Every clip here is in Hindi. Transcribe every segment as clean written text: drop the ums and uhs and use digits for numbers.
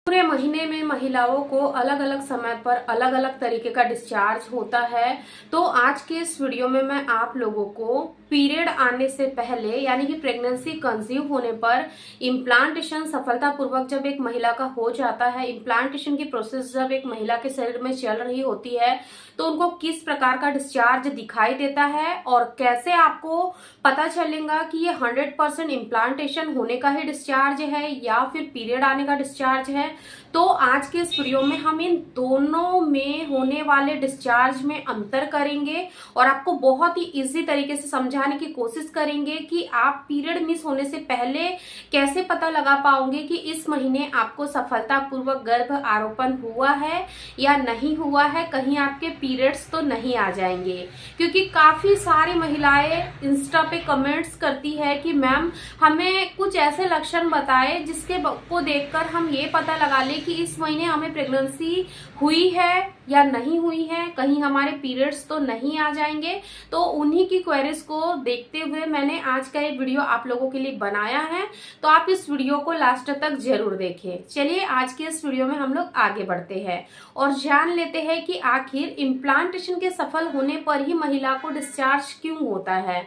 पूरे महीने में महिलाओं को अलग अलग समय पर अलग अलग तरीके का डिस्चार्ज होता है। तो आज के इस वीडियो में मैं आप लोगों को पीरियड आने से पहले यानी कि प्रेगनेंसी कंसीव होने पर इम्प्लांटेशन सफलतापूर्वक जब एक महिला का हो जाता है, इम्प्लांटेशन की प्रोसेस जब एक महिला के शरीर में चल रही होती है तो उनको किस प्रकार का डिस्चार्ज दिखाई देता है और कैसे आपको पता चलेगा कि ये 100% इम्प्लांटेशन होने का ही डिस्चार्ज है या फिर पीरियड आने का डिस्चार्ज है। तो आज के इस वीडियो में हम इन दोनों में होने वाले डिस्चार्ज में अंतर करेंगे और आपको बहुत ही इजी तरीके से समझाने की कोशिश करेंगे कि आप पीरियड मिस होने से पहले कैसे पता लगा पाओगे कि इस महीने आपको सफलतापूर्वक गर्भ आरोपण हुआ है या नहीं हुआ है, कहीं आपके पीरियड्स तो नहीं आ जाएंगे। क्योंकि काफी सारी महिलाएं इंस्टा पे कमेंट्स करती है कि मैम हमें कुछ ऐसे लक्षण बताए जिसके को देखकर हम ये पता लगा ले कि इस महीने हमें प्रेगनेंसी हुई है या नहीं हुई है, कहीं हमारे पीरियड्स तो नहीं आ जाएंगे। तो उन्हीं की क्वेरीज को देखते हुए मैंने आज का ये वीडियो आप लोगों के लिए बनाया है, तो आप इस वीडियो को लास्ट तक जरूर देखें। चलिए आज के इस वीडियो में हम लोग आगे बढ़ते हैं और जान लेते हैं कि आखिर इम्प्लांटेशन के सफल होने पर ही महिला को डिस्चार्ज क्यों होता है।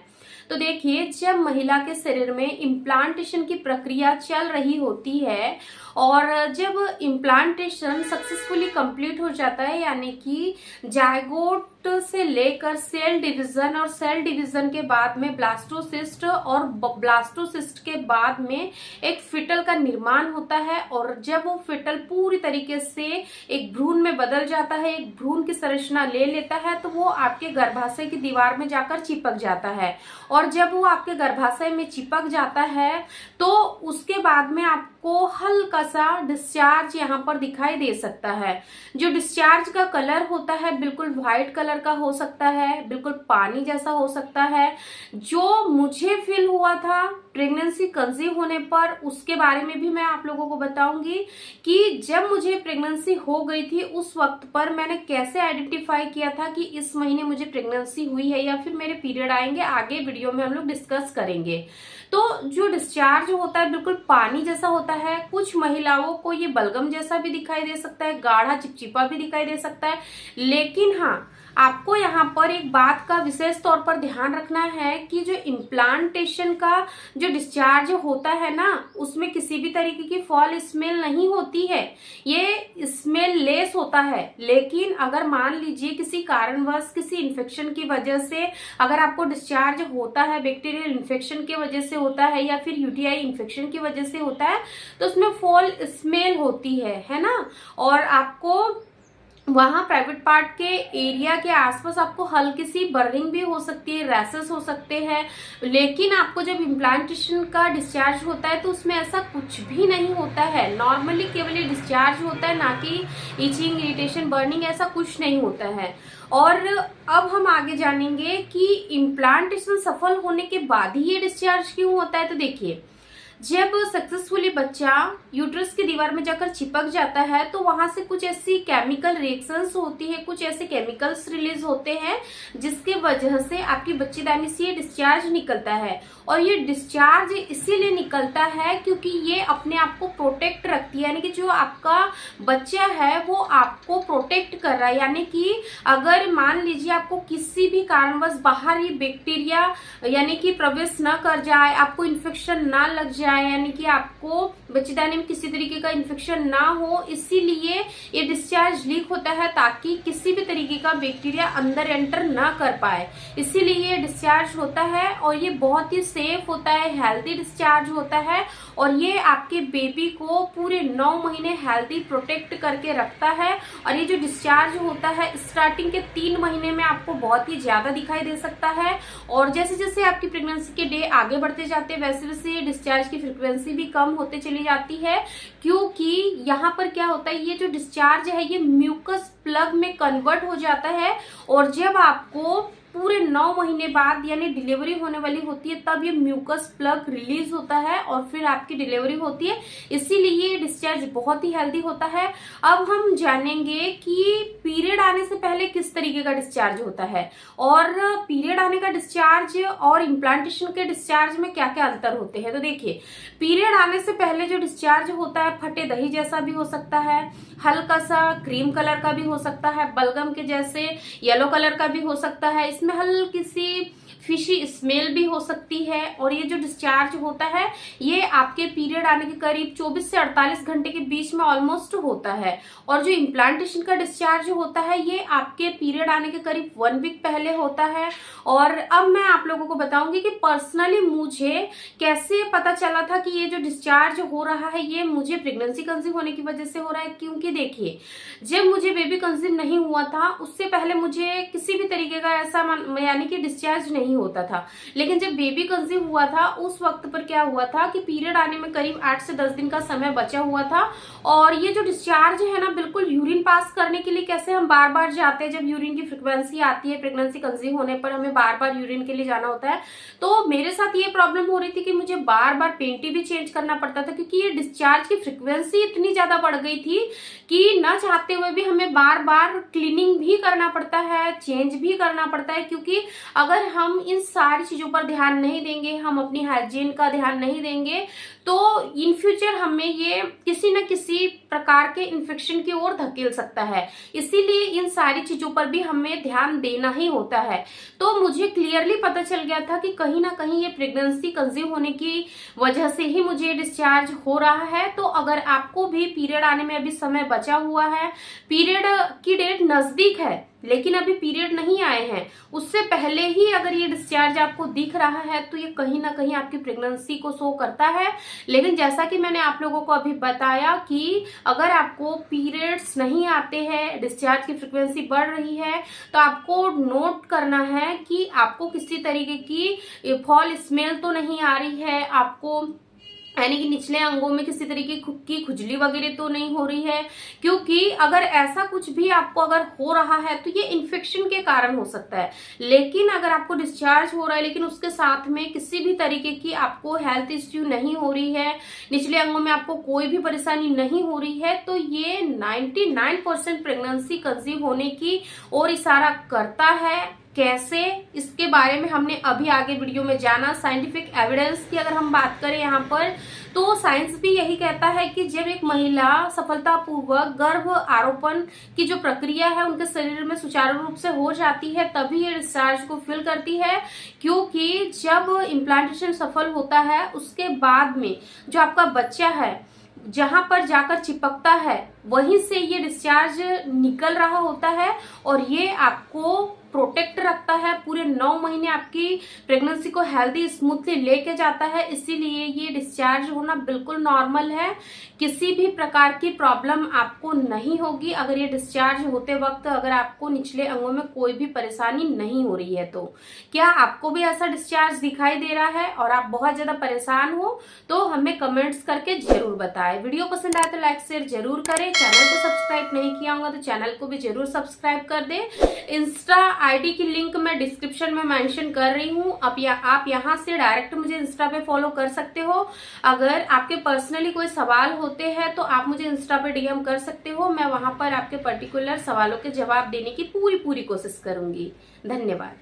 तो देखिए, जब महिला के शरीर में इम्प्लांटेशन की प्रक्रिया चल रही होती है और जब इम्प्लांटेशन सक्सेसफुली कंप्लीट हो जाता है यानी कि जायगोट से लेकर सेल डिवीजन और सेल डिवीजन के बाद में ब्लास्टोसिस्ट और ब्लास्टोसिस्ट के बाद में एक फिटल का निर्माण होता है और जब वो फिटल पूरी तरीके से एक भ्रूण में बदल जाता है, एक भ्रूण की संरचना ले लेता है, तो वो आपके गर्भाशय की दीवार में जाकर चिपक जाता है। और जब वो आपके गर्भाशय में चिपक जाता है तो उसके बाद में आपको हल्का सा डिस्चार्ज यहाँ पर दिखाई दे सकता है। जो डिस्चार्ज का कलर होता है बिल्कुल व्हाइट कलर का हो सकता है, बिल्कुल पानी जैसा हो सकता है। जो मुझे फील हुआ था प्रेगनेंसी कंसीव होने पर, उसके बारे में भी मैं आप लोगों को बताऊंगी कि जब मुझे प्रेगनेंसी हो गई थी उस वक्त पर मैंने कैसे आइडेंटिफाई किया था कि इस महीने मुझे प्रेगनेंसी हुई है या फिर मेरे पीरियड आएंगे। आगे वीडियो में हम लोग डिस्कस करेंगे। तो जो डिस्चार्ज होता है बिल्कुल पानी जैसा होता है। कुछ महिलाओं को ये बलगम जैसा भी दिखाई दे सकता है, गाढ़ा चिपचिपा भी दिखाई दे सकता है। लेकिन हाँ, आपको यहाँ पर एक बात का विशेष तौर पर ध्यान रखना है कि जो इम्प्लांटेशन का जो डिस्चार्ज होता है ना, उसमें किसी भी तरीके की फॉल स्मेल नहीं होती है, ये स्मेल लेस होता है। लेकिन अगर मान लीजिए किसी कारणवश किसी इन्फेक्शन की वजह से अगर आपको डिस्चार्ज होता है, बैक्टीरियल इन्फेक्शन की वजह से होता है या फिर यूटीआई इन्फेक्शन की वजह से होता है, तो उसमें फॉल स्मेल होती है ना। और आपको वहां प्राइवेट पार्ट के एरिया के आसपास आपको हल्की सी बर्निंग भी हो सकती है, रैसेस हो सकते हैं। लेकिन आपको जब इम्प्लांटेशन का डिस्चार्ज होता है तो उसमें ऐसा कुछ भी नहीं होता है। नॉर्मली केवल ये डिस्चार्ज होता है, ना कि इचिंग, इरिटेशन, बर्निंग, ऐसा कुछ नहीं होता है। और अब हम आगे जानेंगे कि इम्प्लांटेशन सफल होने के बाद ही ये डिस्चार्ज क्यों होता है। तो देखिए, जब सक्सेसफुली बच्चा यूट्रस की दीवार में जाकर चिपक जाता है तो वहां से कुछ ऐसी केमिकल रिएक्शंस होती है, कुछ ऐसे केमिकल्स रिलीज होते हैं जिसके वजह से आपकी बच्चेदानी से ये डिस्चार्ज निकलता है। और ये डिस्चार्ज इसीलिए निकलता है क्योंकि ये अपने आप को प्रोटेक्ट रखती है, यानी कि जो आपका बच्चा है वो आपको प्रोटेक्ट कर रहा है। यानी कि अगर मान लीजिए आपको किसी भी कारणवश बाहर ही बैक्टीरिया यानी कि प्रवेश न कर जाए, आपको इन्फेक्शन ना लग जाए, यानी कि आपको बच्चेदानी में किसी तरीके का इन्फेक्शन ना हो, इसीलिए ये डिस्चार्ज लीक होता है ताकि किसी भी तरीके का बैक्टीरिया अंदर एंटर ना कर पाए। इसीलिए ये डिस्चार्ज होता है और ये बहुत ही सेफ होता है, हेल्दी डिस्चार्ज होता है और ये आपके बेबी को पूरे 9 महीने हेल्दी प्रोटेक्ट करके रखता है। और ये जो डिस्चार्ज होता है स्टार्टिंग के 3 महीने में आपको बहुत ही ज्यादा दिखाई दे सकता है और जैसे जैसे आपकी प्रेगनेंसी के डे आगे बढ़ते जाते हैं वैसे वैसे डिस्चार्ज की फ्रिक्वेंसी भी कम होते चली जाती है। क्योंकि यहाँ पर क्या होता है, ये जो डिस्चार्ज है ये म्यूकस प्लग में कन्वर्ट हो जाता है और जब आपको पूरे 9 महीने बाद यानी डिलीवरी होने वाली होती है तब ये म्यूकस प्लग रिलीज होता है और फिर आपकी डिलीवरी होती है, इसीलिए ये डिस्चार्ज बहुत ही हेल्दी होता है। अब हम जानेंगे कि पीरियड आने से पहले किस तरीके का डिस्चार्ज होता है और पीरियड आने का डिस्चार्ज और इम्प्लांटेशन के डिस्चार्ज में क्या क्या अंतर होते हैं। तो देखिए, पीरियड आने से पहले जो डिस्चार्ज होता है फटे दही जैसा भी हो सकता है, हल्का सा क्रीम कलर का भी हो सकता है, बलगम के जैसे येलो कलर का भी हो सकता है, इसमें हल्की सी फिशी स्मेल भी हो सकती है। और ये जो डिस्चार्ज होता है ये आपके पीरियड आने के करीब 24 से 48 घंटे के बीच में ऑलमोस्ट होता है। और जो इम्प्लांटेशन का डिस्चार्ज होता है ये आपके पीरियड आने के करीब 1 वीक पहले होता है। और अब मैं आप लोगों को बताऊंगी कि पर्सनली मुझे कैसे पता चला था कि ये जो डिस्चार्ज हो रहा है ये मुझे प्रेगनेंसी कंसीव होने की वजह से हो रहा है। क्योंकि देखिए, जब मुझे बेबी कंसीव नहीं हुआ था उससे पहले मुझे किसी भी तरीके का ऐसा यानी कि डिस्चार्ज नहीं होता था, लेकिन जब बेबी कंसीव हुआ था उस वक्त पर क्या हुआ था कि पीरियड आने में करीब 8 से 10 दिन का समय बचा हुआ था। और ये जो डिस्चार्ज है ना, बिल्कुल यूरिन पास करने के लिए कैसे हम बार बार जाते हैं, जब यूरिन की फ्रिक्वेंसी आती है प्रेगनेंसी कंसीव होने पर हमें बार बार यूरिन के लिए जाना होता है, तो मेरे साथ ये प्रॉब्लम हो रही थी कि मुझे बार बार पेंटी भी चेंज करना पड़ता था, क्योंकि ये डिस्चार्ज की फ्रिक्वेंसी इतनी ज्यादा बढ़ गई थी कि न चाहते हुए भी हमें बार बार क्लीनिंग भी करना पड़ता है, चेंज भी करना पड़ता है। क्योंकि अगर हम इन सारी चीजों पर ध्यान नहीं देंगे, हम अपनी हाइजीन का ध्यान नहीं देंगे, तो इन फ्यूचर हमें ये किसी न किसी प्रकार के इन्फेक्शन की ओर धकेल सकता है। इसीलिए इन सारी चीजों पर भी हमें ध्यान देना ही होता है। तो मुझे क्लियरली पता चल गया था कि कहीं ना कहीं ये प्रेगनेंसी कंसीव होने की वजह से ही मुझे डिस्चार्ज हो रहा है। तो अगर आपको भी पीरियड आने में अभी समय बचा हुआ है, पीरियड की डेट नजदीक है लेकिन अभी पीरियड नहीं आए हैं, उससे पहले ही अगर ये डिस्चार्ज आपको दिख रहा है तो ये कहीं ना कहीं आपकी प्रेगनेंसी को शो करता है। लेकिन जैसा कि मैंने आप लोगों को अभी बताया कि अगर आपको पीरियड्स नहीं आते हैं, डिस्चार्ज की फ्रिक्वेंसी बढ़ रही है, तो आपको नोट करना है कि आपको किसी तरीके की फॉल स्मेल तो नहीं आ रही है, आपको यानी कि निचले अंगों में किसी तरीके की खुजली वगैरह तो नहीं हो रही है। क्योंकि अगर ऐसा कुछ भी आपको अगर हो रहा है तो ये इन्फेक्शन के कारण हो सकता है। लेकिन अगर आपको डिस्चार्ज हो रहा है लेकिन उसके साथ में किसी भी तरीके की आपको हेल्थ इश्यू नहीं हो रही है, निचले अंगों में आपको कोई भी परेशानी नहीं हो रही है, तो ये 99% प्रेगनेंसी कंसीव होने की ओर इशारा करता है। कैसे, इसके बारे में हमने अभी आगे वीडियो में जाना। साइंटिफिक एविडेंस की अगर हम बात करें यहाँ पर, तो साइंस भी यही कहता है कि जब एक महिला सफलतापूर्वक गर्भ आरोपण की जो प्रक्रिया है उनके शरीर में सुचारू रूप से हो जाती है तभी ये डिस्चार्ज को फिल करती है। क्योंकि जब इम्प्लांटेशन सफल होता है उसके बाद में जो आपका बच्चा है जहां पर जाकर चिपकता है वहीं से ये डिस्चार्ज निकल रहा होता है और ये आपको प्रोटेक्ट रखता है, पूरे 9 महीने आपकी प्रेगनेंसी को हेल्दी स्मूथली लेके जाता है। इसीलिए ये डिस्चार्ज होना बिल्कुल नॉर्मल है, किसी भी प्रकार की प्रॉब्लम आपको नहीं होगी। अगर ये डिस्चार्ज होते वक्त अगर आपको निचले अंगों में कोई भी परेशानी नहीं हो रही है तो क्या आपको भी ऐसा डिस्चार्ज दिखाई दे रहा है और आप बहुत ज्यादा परेशान हो तो हमें कमेंट्स करके जरूर बताएं। वीडियो पसंद आए तो लाइक शेयर जरूर करें, चैनल को सब्सक्राइब नहीं किया होगा तो चैनल को भी जरूर सब्सक्राइब कर दें। इंस्टा आईडी की लिंक मैं डिस्क्रिप्शन में मेंशन कर रही हूँ, आप यहाँ से डायरेक्ट मुझे इंस्टा पे फॉलो कर सकते हो। अगर आपके पर्सनली कोई सवाल होते हैं तो आप मुझे इंस्टा पे डीएम कर सकते हो, मैं वहां पर आपके पर्टिकुलर सवालों के जवाब देने की पूरी कोशिश करूंगी। धन्यवाद।